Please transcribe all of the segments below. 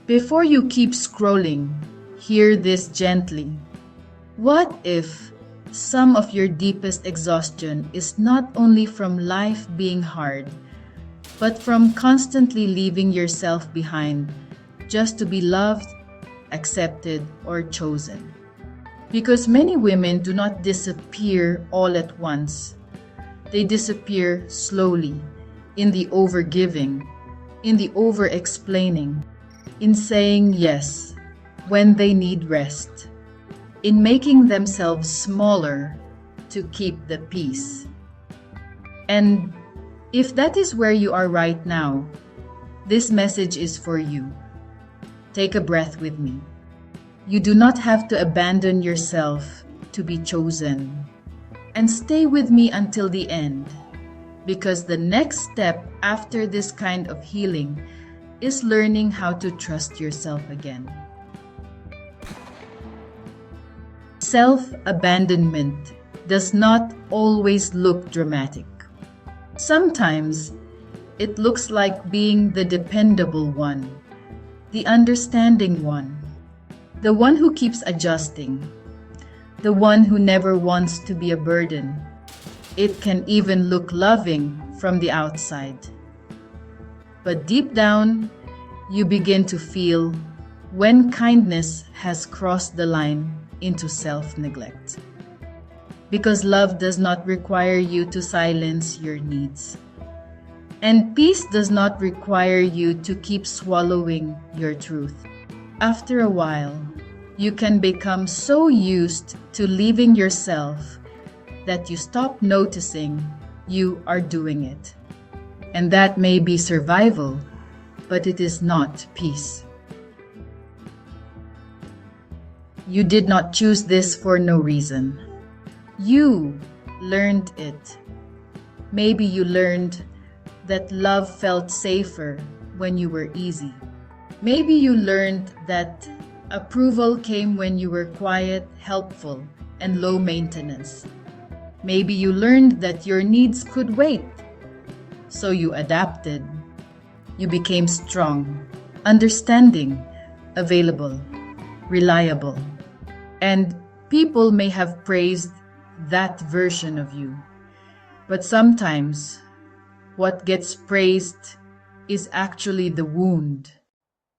Before you keep scrolling, hear this gently. What if some of your deepest exhaustion is not only from life being hard, but from constantly leaving yourself behind just to be loved, accepted, or chosen? Because many women do not disappear all at once. They disappear slowly, in the overgiving, in the overexplaining, in saying yes when they need rest, in making themselves smaller to keep the peace. And if that is where you are right now, this message is for you. Take a breath with me. You do not have to abandon yourself to be chosen. And stay with me until the end, because the next step after this kind of healing is learning how to trust yourself again. Self-abandonment does not always look dramatic. Sometimes it looks like being the dependable one, the understanding one, the one who keeps adjusting, the one who never wants to be a burden. It can even look loving from the outside. But deep down, you begin to feel when kindness has crossed the line into self-neglect. Because love does not require you to silence your needs. And peace does not require you to keep swallowing your truth. After a while, you can become so used to leaving yourself that you stop noticing you are doing it. And that may be survival, but it is not peace. You did not choose this for no reason. You learned it. Maybe you learned that love felt safer when you were easy. Maybe you learned that approval came when you were quiet, helpful, and low maintenance. Maybe you learned that your needs could wait. So you adapted. You became strong, understanding, available, reliable. And people may have praised that version of you. But sometimes, what gets praised is actually the wound.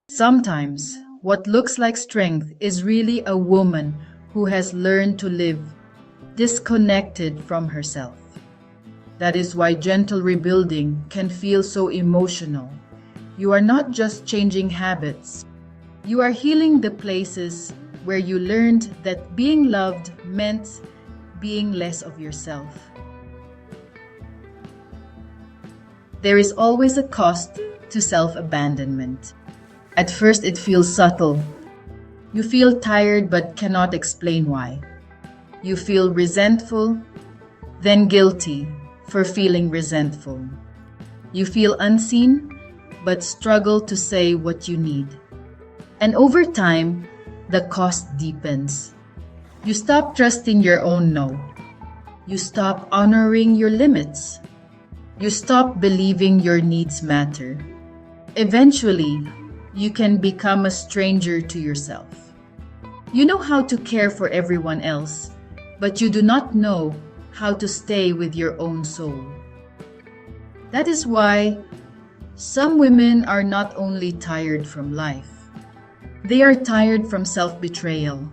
Sometimes, what looks like strength is really a woman who has learned to live disconnected from herself. That is why gentle rebuilding can feel so emotional. You are not just changing habits. You are healing the places where you learned that being loved meant being less of yourself. There is always a cost to self-abandonment. At first, it feels subtle. You feel tired but cannot explain why. You feel resentful, then guilty for feeling resentful. You feel unseen but struggle to say what you need. And over time, the cost deepens. You stop trusting your own no. You stop honoring your limits. You stop believing your needs matter. Eventually, you can become a stranger to yourself. You know how to care for everyone else, but you do not know how to stay with your own soul. That is why some women are not only tired from life, they are tired from self-betrayal.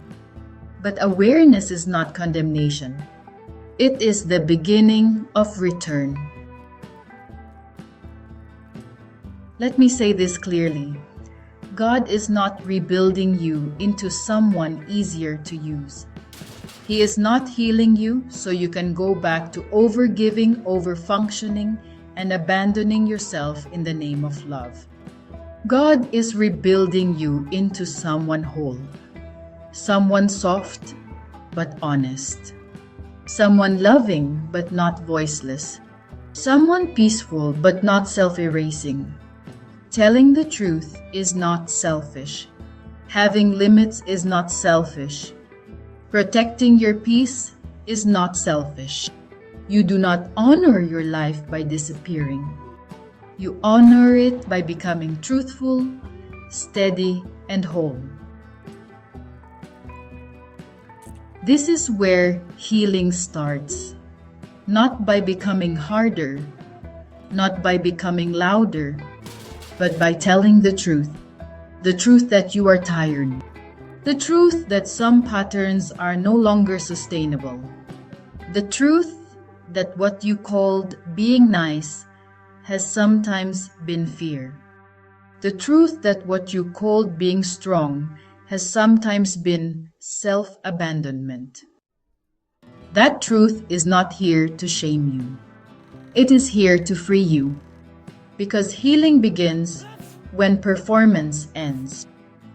But awareness is not condemnation. It is the beginning of return. Let me say this clearly. God is not rebuilding you into someone easier to use. He is not healing you so you can go back to overgiving, overfunctioning, and abandoning yourself in the name of love. God is rebuilding you into someone whole, someone soft but honest, someone loving but not voiceless, someone peaceful but not self-erasing. Telling the truth is not selfish. Having limits is not selfish. Protecting your peace is not selfish. You do not honor your life by disappearing. You honor it by becoming truthful, steady, and whole. This is where healing starts, not by becoming harder, not by becoming louder, but by telling the truth that you are tired, the truth that some patterns are no longer sustainable, the truth that what you called being nice has sometimes been fear, the truth that what you called being strong has sometimes been self-abandonment. That truth is not here to shame you. It is here to free you. Because healing begins when performance ends.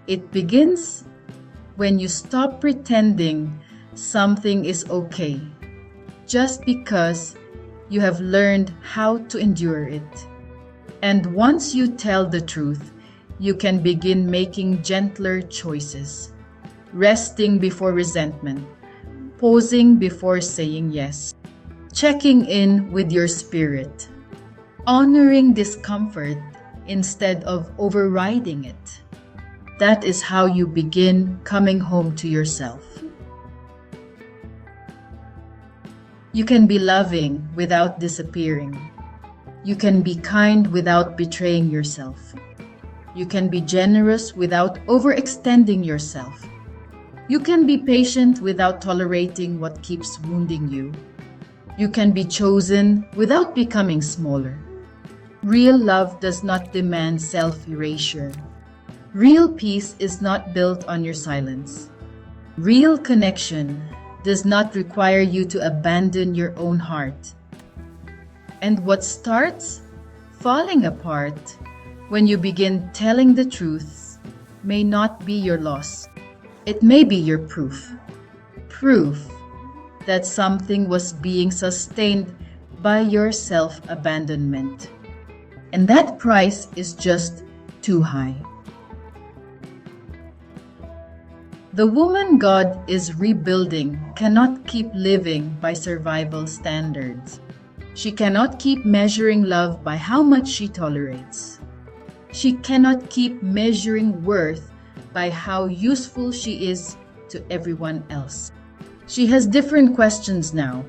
It begins when you stop pretending something is okay just because you have learned how to endure it. And once you tell the truth, you can begin making gentler choices, resting before resentment, pausing before saying yes, checking in with your spirit, honoring discomfort instead of overriding it. That is how you begin coming home to yourself. You can be loving without disappearing. You can be kind without betraying yourself. You can be generous without overextending yourself. You can be patient without tolerating what keeps wounding you. You can be chosen without becoming smaller. Real love does not demand self-erasure. Real peace is not built on your silence. Real connection does not require you to abandon your own heart. And what starts falling apart when you begin telling the truth may not be your loss. It may be your proof. Proof that something was being sustained by your self-abandonment. And that price is just too high. The woman God is rebuilding cannot keep living by survival standards. She cannot keep measuring love by how much she tolerates. She cannot keep measuring worth by how useful she is to everyone else. She has different questions now.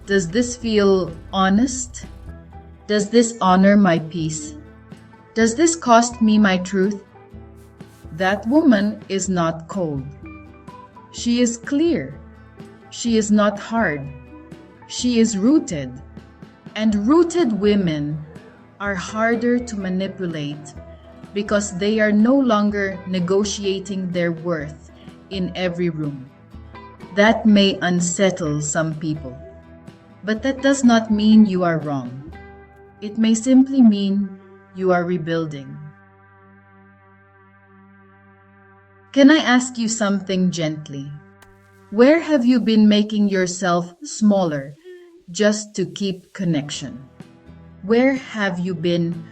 Does this feel honest? Does this honor my peace? Does this cost me my truth? That woman is not cold. She is clear. She is not hard. She is rooted. And rooted women are harder to manipulate because they are no longer negotiating their worth in every room. That may unsettle some people, but that does not mean you are wrong. It may simply mean you are rebuilding. Can I ask you something gently? Where have you been making yourself smaller just to keep connection? Where have you been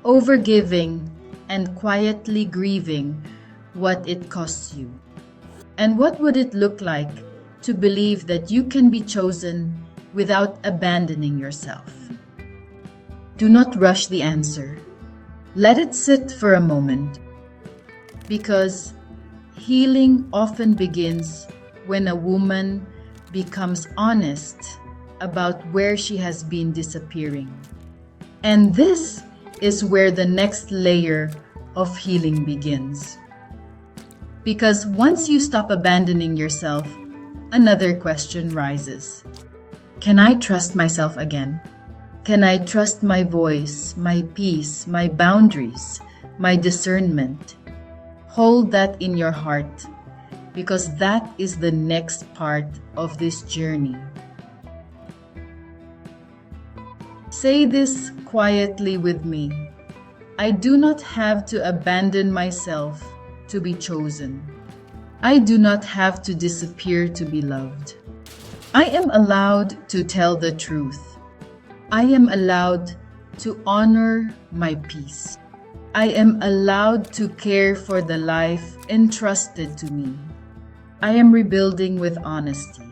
overgiving and quietly grieving what it costs you? And what would it look like to believe that you can be chosen without abandoning yourself? Do not rush the answer. Let it sit for a moment. Because healing often begins when a woman becomes honest about where she has been disappearing. And this is where the next layer of healing begins. Because once you stop abandoning yourself, another question rises. Can I trust myself again? Can I trust my voice, my peace, my boundaries, my discernment? Hold that in your heart, because that is the next part of this journey. Say this quietly with me. I do not have to abandon myself to be chosen. I do not have to disappear to be loved. I am allowed to tell the truth. I am allowed to honor my peace. I am allowed to care for the life entrusted to me. I am rebuilding with honesty.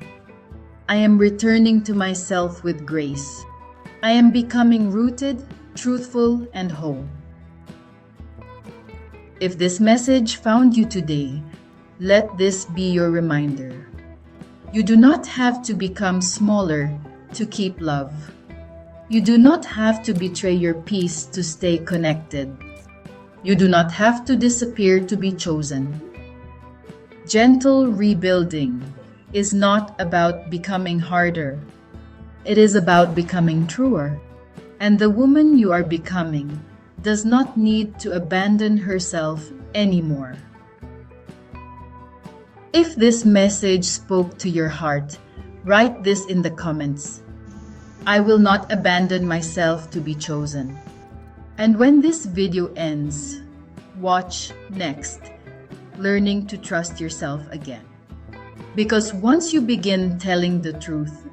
I am returning to myself with grace. I am becoming rooted, truthful, and whole. If this message found you today, let this be your reminder. You do not have to become smaller to keep love. You do not have to betray your peace to stay connected. You do not have to disappear to be chosen. Gentle rebuilding is not about becoming harder. It is about becoming truer. And the woman you are becoming does not need to abandon herself anymore. If this message spoke to your heart, write this in the comments. I will not abandon myself to be chosen. And when this video ends, watch next, learning to trust yourself again. Because once you begin telling the truth,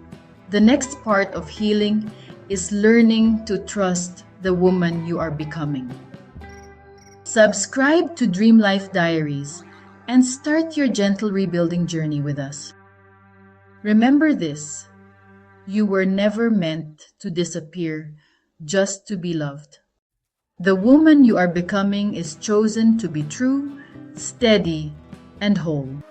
the next part of healing is learning to trust the woman you are becoming. Subscribe to Dream Life Diaries and start your gentle rebuilding journey with us. Remember this, you were never meant to disappear just to be loved. The woman you are becoming is chosen to be true, steady, and whole.